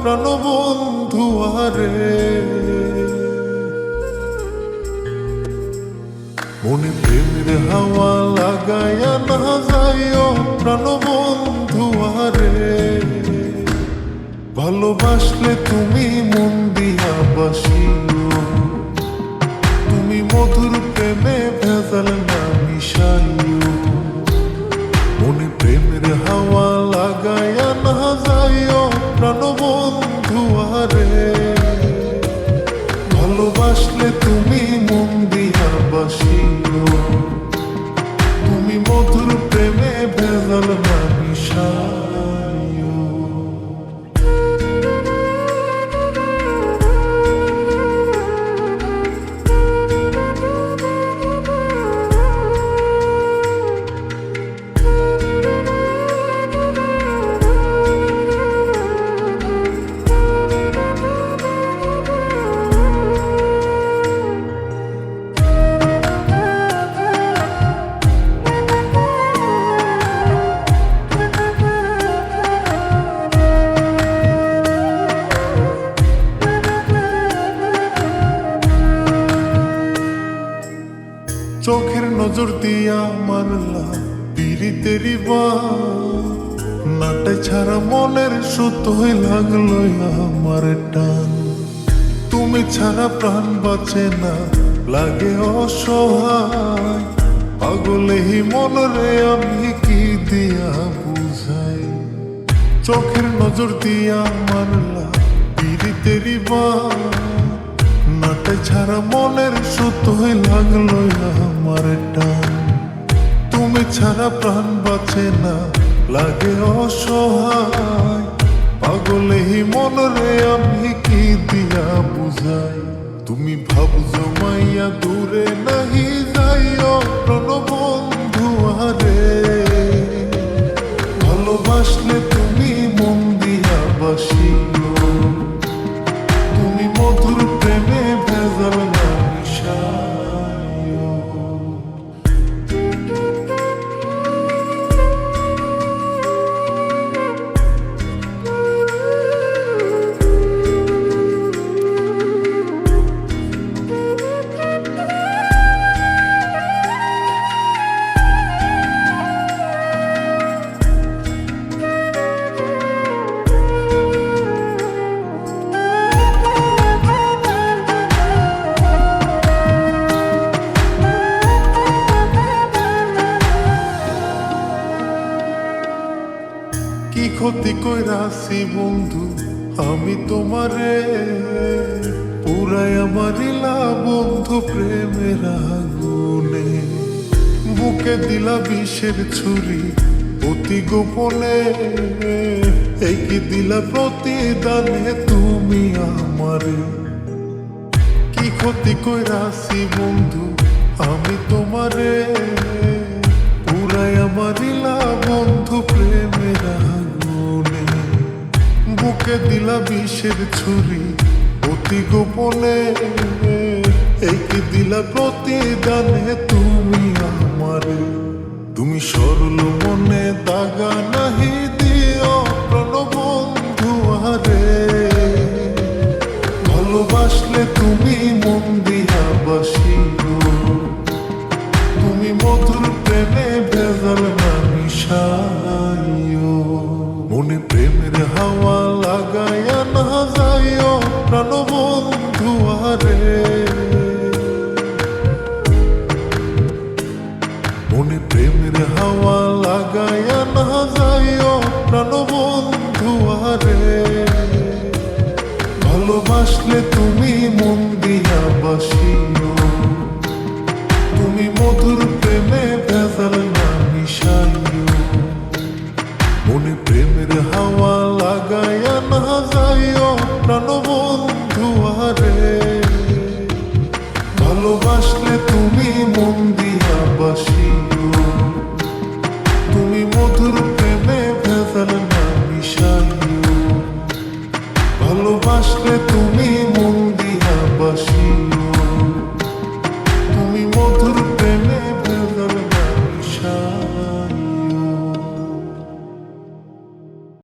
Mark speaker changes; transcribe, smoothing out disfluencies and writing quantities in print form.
Speaker 1: প্রাণবন্ধু আরে। মনে প্রেমের হাওয়া লাগাইয়া না যাইও প্রাণবন্ধু আরে। ভালোবাসলে তুমি মন দিয়া বাসিও, তুমি মধুর প্রেমে ভেজাল না মিশাইও। মনে প্রেমের হাওয়া লাগাইয়া না যাইও প্রাণবন্ধু আরে। ভালোবাসলে তুমি মন দিয়া বাসিও, তুমি মধুর প্রেমে ভেজাল না মিশাইও। চোখের নজর দিয়া মারলা পিরিতেরি নাটে ছাড়া মনের সুত হয়ে লাগলো আমার টান। তুমি ছাড়া প্রাণ বাঁচে না, লাগে অসহায়। পাগলে হি মন রে আমি কি দিয়া বুঝাই। চোখের নজর দিয়া মারলা পিরিতেরি নাটে ছাড়া মনের সুত হয়ে লাগলো আমার টান। তুমি ছাড়া প্রাণ বাঁচে না, লাগে অসহায়। পাগলে হি মন রে আমি কি দিয়া বুঝাই। তুমি ভাব জমাইয়া দূরে নাহি যাইও প্রাণবন্ধু আরে। ভালোবাসলে তুমি মন দিয়া বাসিও, তুমি মধুর প্রেমে ভেজাল না মিশাইও। কি ক্ষতি কইরাছি বন্ধু আমি তোমারে, পুরাই আমারিলা বন্ধু প্রেমের আগুনে। বুকে দিলা বিষের ছুরি অতি গোপনে, এই কি দিলা প্রতিদানে তুমি আমারে। কি ক্ষতি কইরাছি বন্ধু আমি তোমারে, পুরাই আমারিলা বন্ধু প্রেমের আগুনে। বুকে দিলা বিষের ছুরি অতি গোপনে, এই কি দিলা প্রতিদানে তুমি আমারে। তুমি সরল মনে দাগা নাহি দিও প্রাণবন্ধু আরে। ভালোবাসলে তুমি মন দিয়া বাসিও, তুমি মধুর প্রেমে ভেজাল না মিশাইও। মনে প্রেমের হাওয়া লাগাইয়া না যাইও প্রাণবন্ধু আরে। মনে প্রেমের হাওয়া লাগাইয়া না যাইও প্রাণবন্ধু আরে। ভালোবাসলে তুমি মন দিয়া বাসি